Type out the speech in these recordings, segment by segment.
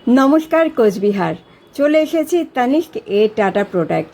নমস্কার কোচবিহার, চলে এসেছি তানিষ্ক এ টাটা প্রোডাক্ট।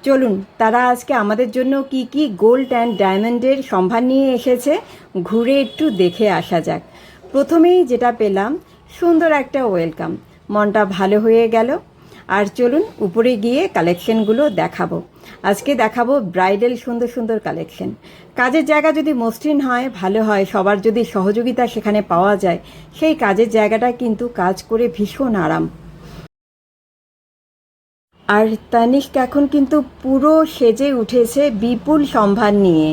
চলুন তারা আজকে আমাদের জন্য কি কি গোল্ড অ্যান্ড ডায়মন্ডের সম্ভার নিয়ে এসেছে ঘুরে একটু দেখে আসা যাক। প্রথমেই যেটা পেলাম, সুন্দর একটা ওয়েলকাম, মনটা ভালো হয়ে গেল। আর চলুন উপরে গিয়ে কালেকশনগুলো দেখাবো। আজকে দেখাবো ব্রাইডাল সুন্দর সুন্দর কালেকশন। কাজের জায়গা যদি মসৃণ হয়, ভালো হয়, সবার যদি সহযোগিতা সেখানে পাওয়া যায়, সেই কাজের জায়গাটা কিন্তু কাজ করে ভীষণ আরাম। আর তানিষ্ক এখন কিন্তু পুরো সেজে উঠেছে বিপুল সম্ভার নিয়ে।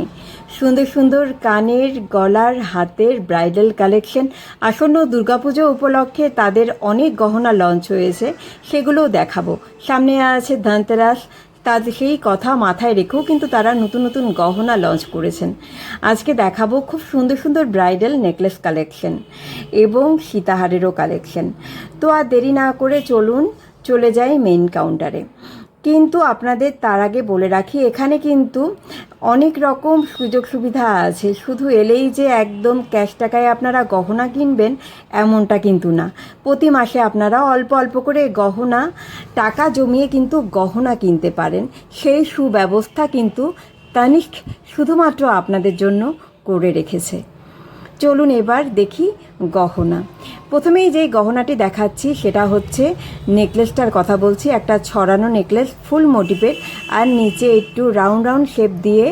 সুন্দর সুন্দর কানের, গলার, হাতের ব্রাইডাল কালেকশন। আসন্ন দুর্গাপুজো উপলক্ষে তাদের অনেক গহনা লঞ্চ হয়েছে, সেগুলোও দেখাবো। সামনে আছে ধনতেরাস, তাদের সেই কথা মাথায় রেখেও কিন্তু তারা নতুন নতুন গহনা লঞ্চ করেছেন। আজকে দেখাবো খুব সুন্দর সুন্দর ব্রাইডাল নেকলেস কালেকশন এবং সীতাহারেরও কালেকশন। তো আর দেরি না করে চলুন চলে যাই মেইন কাউন্টারে। কিন্তু আপনাদের তার আগে বলে রাখি, এখানে কিন্তু অনেক রকম সুযোগ সুবিধা আছে। শুধু এলেই যে একদম ক্যাশ টাকায় আপনারা গহনা কিনবেন এমনটা কিন্তু না। প্রতি মাসে আপনারা অল্প অল্প করে গহনা টাকা জমিয়ে কিন্তু গহনা কিনতে পারেন। সেই সুব্যবস্থা কিন্তু তানিষ্ক শুধুমাত্র আপনাদের জন্য করে রেখেছে। চলুন এবার দেখি গহনা। প্রথমেই যেই গহনাটি দেখাচ্ছি সেটা হচ্ছে নেকলেসটার কথা বলছি। একটা ছড়ানো নেকলেস, ফুল মোটিভের, আর নিচে একটু রাউন্ড রাউন্ড শেপ দিয়ে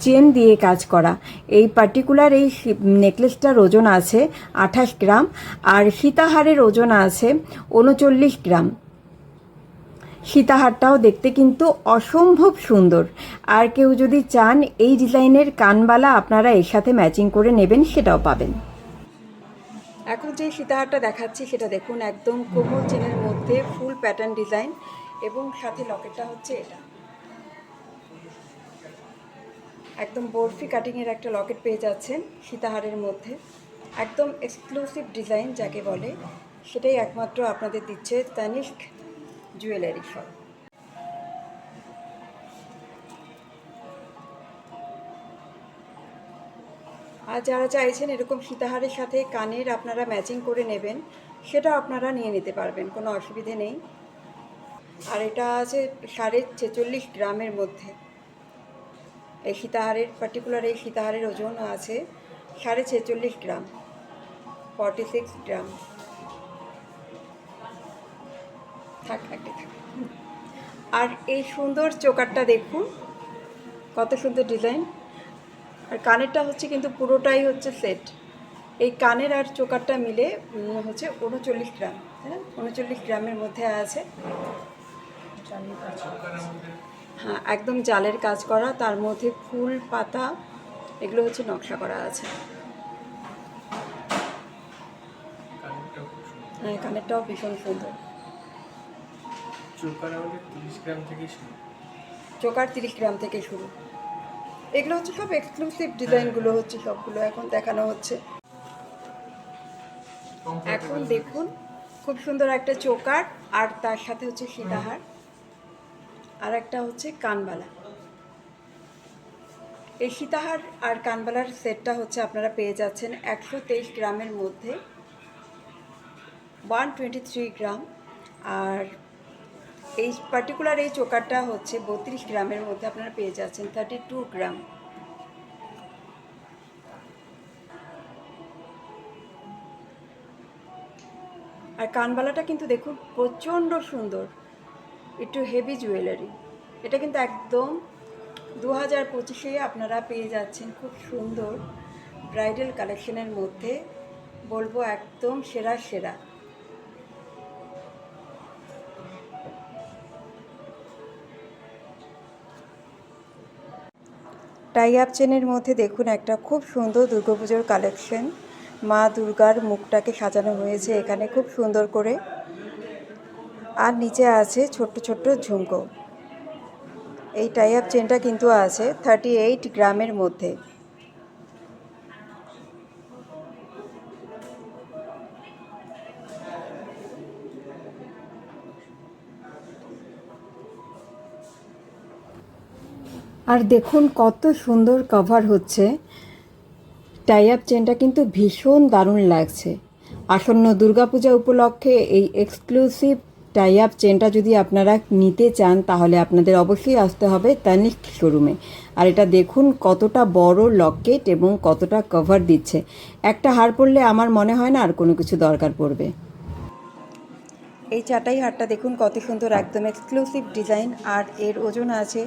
চেন দিয়ে কাজ করা। এই পার্টিকুলার এই নেকলেসটার ওজন আছে 28 গ্রাম, আর সীতাহারের ওজন আছে 39 গ্রাম। সীতাহারটাও দেখতে কিন্তু অসম্ভব সুন্দর। আর কেউ যদি চান এই ডিজাইনের কানবালা আপনারা এর সাথে ম্যাচিং করে নেবেন, সেটাও পাবেন। এখন যে সীতাহারটা দেখাচ্ছি সেটা দেখুন, একদম কোমল চেনের মধ্যে ফুল প্যাটার্ন ডিজাইন, এবং সাথে লকেটটা হচ্ছে এটা। একদম বরফি কাটিংয়ের একটা লকেট পেয়ে যাচ্ছেন সীতাহারের মধ্যে। একদম এক্সক্লুসিভ ডিজাইন যাকে বলে, সেটাই একমাত্র আপনাদের দিচ্ছে তানিষ্ক জুয়েলারি শপ। আর যারা চাইছেন এরকম সীতাহারের সাথে কানের আপনারা ম্যাচিং করে নেবেন, সেটা আপনারা নিয়ে নিতে পারবেন, কোনো অসুবিধে নেই। আর এটা আছে 46.5 গ্রামের মধ্যে। এই সীতাহারের পার্টিকুলার এই সীতাহারের ওজন আছে 46.5 গ্রাম, 46 গ্রাম। থাক একটা থাক। আর এই সুন্দর চোকারটা দেখুন, কত সুন্দর ডিজাইন। আর কানেরটা হচ্ছে কিন্তু পুরোটাই হচ্ছে সেট। এই কানের আর চোকারটা মিলে হচ্ছে 39 গ্রাম, হ্যাঁ 39 গ্রামের মধ্যে আছে। হ্যাঁ, একদম জালের কাজ করা, তার মধ্যে ফুল পাতা এগুলো হচ্ছে নকশা করা আছে। হ্যাঁ, কানেরটাও ভীষণ সুন্দর। চোকার 30 গ্রাম থেকে শুরু। এগুলো হচ্ছে সব এক্সক্লুসিভ ডিজাইনগুলো হচ্ছে, সবগুলো এখন দেখানো হচ্ছে। এখন দেখুন খুব সুন্দর একটা চোকার, আর তার সাথে হচ্ছে সীতাহার, আর একটা হচ্ছে কানবালা। এই সীতাহার আর কানবালার সেটটা হচ্ছে আপনারা পেয়ে যাচ্ছেন 123 গ্রামের মধ্যে, 123 গ্রাম। আর এই পার্টিকুলার এই চোকারটা হচ্ছে 32 গ্রামের মধ্যে আপনারা পেয়ে যাচ্ছেন 32 গ্রাম। আর কানবালাটা কিন্তু দেখুন প্রচণ্ড সুন্দর, একটু হেভি জুয়েলারি। এটা কিন্তু একদম 2025-এ আপনারা পেয়ে যাচ্ছেন খুব সুন্দর ব্রাইডাল কালেকশনের মধ্যে, বলবো একদম সেরা সেরা। টাই আপ চেনের মধ্যে দেখুন একটা খুব সুন্দর দুর্গাপুজোর কালেকশন। মা দুর্গার মুখটাকে সাজানো হয়েছে এখানে খুব সুন্দর করে, আর নিচে আছে ছোট্ট ছোট্ট ঝুমকো। এই টাই আপ চেনটা কিন্তু আছে 38 গ্রামের মধ্যে। আর দেখুন কত সুন্দর কভার হচ্ছে। টাই আপ চেনটা কিন্তু ভীষণ দারুণ লাগছে। আসন্ন দুর্গাপূজা উপলক্ষে এই এক্সক্লুসিভ টাই আপ চেনটা যদি আপনারা নিতে চান তাহলে আপনাদের অবশ্যই আসতে হবে তানিস্ক শোরুমে। আর এটা দেখুন কতটা বড় লকেট এবং কতটা কভার দিচ্ছে। একটা হার পরলে আমার মনে হয় না আর কোনো কিছু দরকার পড়বে। এই চাটাই হারটা দেখুন কত সুন্দর, একদম এক্সক্লুসিভ ডিজাইন। আর এর ওজন আছে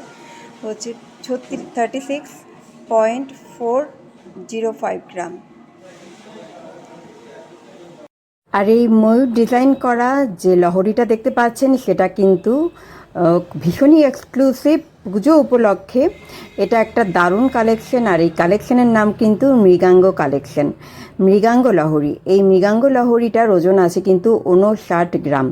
হচ্ছে 36.405 গ্রাম। আর এই ময়ূর ডিজাইন করা যে লহরিটা দেখতে পাচ্ছেন সেটা কিন্তু ভীষণই এক্সক্লুসিভ পুজো উপলক্ষে। এটা একটা দারুণ কালেকশন। আর এই কালেকশনের নাম কিন্তু মৃগাঙ্গ কালেকশন, মৃগাঙ্গ লহরি। এই মৃগাঙ্গ লহরিটার ওজন আছে কিন্তু 59 গ্রাম।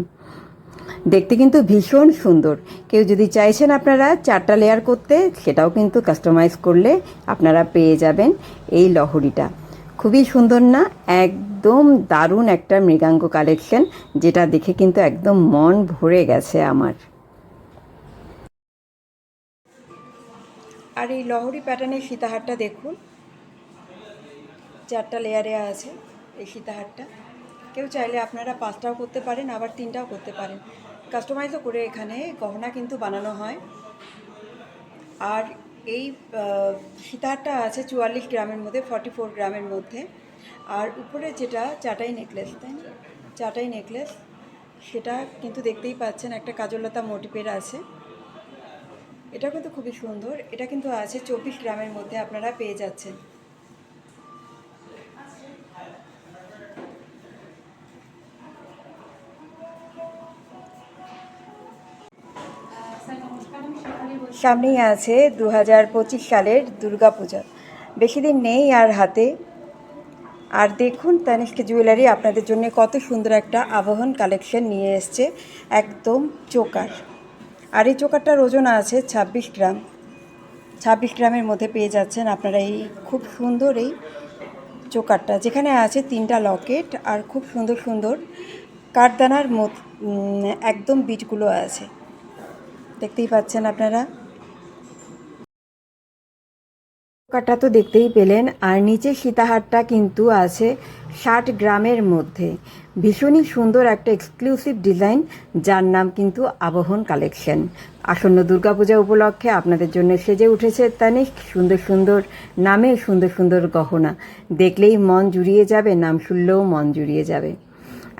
দেখতে কিন্তু ভীষণ সুন্দর। কেউ যদি চাইছেন আপনারা 4টা লেয়ার করতে, সেটাও কিন্তু কাস্টমাইজ করলে আপনারা পেয়ে যাবেন এই লহরিটা। খুবই সুন্দর না? একদম দারুণ একটা মৃগাঙ্গ কালেকশন, যেটা দেখে কিন্তু একদম মন ভরে গেছে আমার। আর এই লহরি প্যাটার্নের সীতাহারটা দেখুন, 4টা লেয়ারে আছে এই সীতাহারটা। কেউ চাইলে আপনারা 5টাও করতে পারেন, আবার 3টাও করতে পারেন। কাস্টমাইজও করে এখানে গহনা কিন্তু বানানো হয়। আর এই সীতাহারটা আছে 44 গ্রামের মধ্যে, 44 গ্রামের মধ্যে। আর উপরে যেটা চাটাই নেকলেস, তাই না, চাটাই নেকলেস, সেটা কিন্তু দেখতেই পাচ্ছেন একটা কাজললতা মোটিভের আছে। এটা কিন্তু খুবই সুন্দর। এটা কিন্তু আছে 24 গ্রামের মধ্যে, আপনারা পেয়ে যাচ্ছেন। সামনেই আছে 2025 সালের দুর্গাপূজা, বেশি দিন নেই আর হাতে। আর দেখুন তানিস্ক জুয়েলারি আপনাদের জন্য কত সুন্দর একটা আবাহন কালেকশন নিয়ে এসছে, একদম চোকার। আর এই চোকারটার ওজন আছে 26 গ্রাম। 26 গ্রামের মধ্যে পেয়ে যাচ্ছেন আপনারা এই খুব সুন্দর এই চোকারটা, যেখানে আছে 3টা লকেট আর খুব সুন্দর সুন্দর কাঠদানার একদম বিটগুলো আছে, দেখতেই পাচ্ছেন আপনারা। চোকারটা তো দেখতেই পেলেন। আর নিচে সীতাহারটা কিন্তু আছে 60 গ্রামের মধ্যে। ভীষণই সুন্দর একটা এক্সক্লুসিভ ডিজাইন, যার নাম কিন্তু আবাহন কালেকশন। আসন্ন দুর্গাপূজা উপলক্ষে আপনাদের জন্য সেজে উঠেছে তানিস্ক সুন্দর সুন্দর নামে সুন্দর সুন্দর গহনা। দেখলেই মন জুড়িয়ে যাবে, নাম শুনলেও মন জুড়িয়ে যাবে।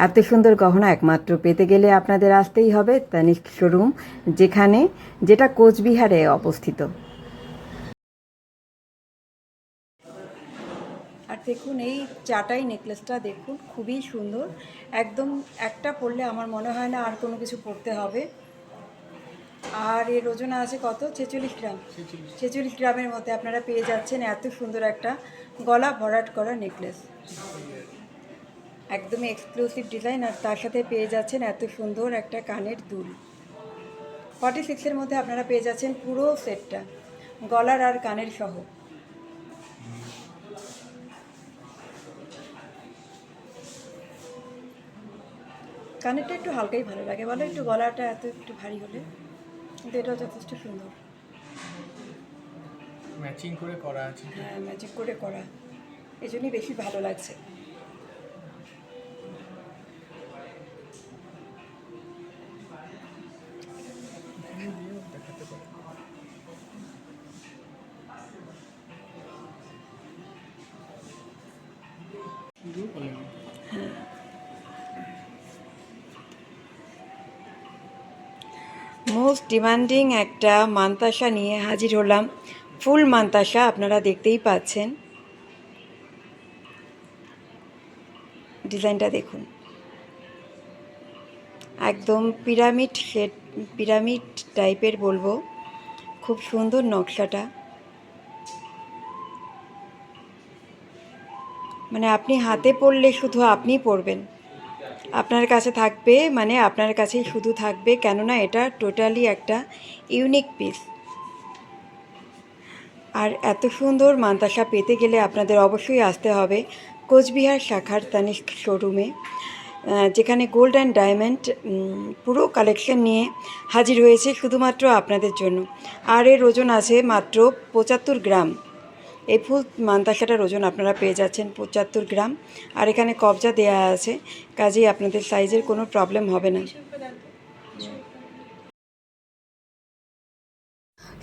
এত সুন্দর গহনা একমাত্র পেতে গেলে আপনাদের আসতেই হবে তানিস্ক শোরুম, যেটা কোচবিহারে অবস্থিত। আর দেখুন এই চাটাই নেকলেসটা দেখুন, খুবই সুন্দর। একদম একটা পরলে আমার মনে হয় না আর কোনো কিছু পরতে হবে। আর এর ওজন আছে কত? 46 গ্রাম। 46 গ্রামের মধ্যে আপনারা পেয়ে যাচ্ছেন এত সুন্দর একটা গলা ভরাট করা নেকলেস, একদমই এক্সক্লুসিভ ডিজাইন। আর তার সাথে পেয়ে যাচ্ছেন এত সুন্দর একটা কানের দুল। 46-এর মধ্যে আপনারা পেয়ে যাচ্ছেন পুরো সেটটা, গলার আর কানের সহ। কানেরটা একটু হালকাই ভালো লাগে বলো, একটু গলাটা একটু ভারী হলে, কিন্তু এটাও যথেষ্ট সুন্দর। ম্যাচিং করে করা আছে। হ্যাঁ, ম্যাচিং করে করা, এই জন্যই বেশি ভালো লাগছে। দেখাতে পারি। মোস্ট ডিমান্ডিং একটা মান্তাসা নিয়ে হাজির হলাম, ফুল মান্তাসা। আপনারা দেখতেই পাচ্ছেন ডিজাইনটা দেখুন, একদম পিরামিড শেড, পিরামিড টাইপের বলবো। খুব সুন্দর নকশাটা, মানে আপনি হাতে পরলে শুধু আপনিই পরবেন, আপনার কাছে থাকবে, মানে আপনার কাছেই শুধু থাকবে, কেননা এটা টোটালি একটা ইউনিক পিস। আর এত সুন্দর মান্তাসা পেতে গেলে আপনাদের অবশ্যই আসতে হবে কোচবিহার শাখার তানিস্ক শোরুমে, যেখানে গোল্ড অ্যান্ড ডায়মন্ড পুরো কালেকশন নিয়ে হাজির হয়েছে শুধুমাত্র আপনাদের জন্য। আর এর ওজন আছে মাত্র 75 গ্রাম। এই ফুল মান্তাসাটার ওজন আপনারা পেয়ে যাচ্ছেন 75 গ্রাম। আর এখানে কবজা দেয়া আছে, কাজেই আপনাদের সাইজের কোনো প্রবলেম হবে না।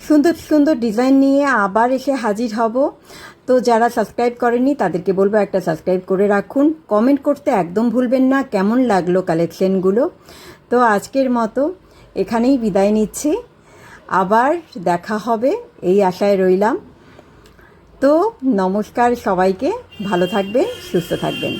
সুন্দর সুন্দর ডিজাইন নিয়ে আবার এসে হাজির হব। তো যারা সাবস্ক্রাইব করেননি তাদেরকে বলবো একটা সাবস্ক্রাইব করে রাখুন, কমেন্ট করতে একদম ভুলবেন না কেমন লাগলো কালেকশনগুলো। তো আজকের মতো এখানেই বিদায় নিচ্ছি, আবার দেখা হবে এই আশায় রইলাম। তো নমস্কার সবাইকে, ভালো থাকবেন, সুস্থ থাকবেন।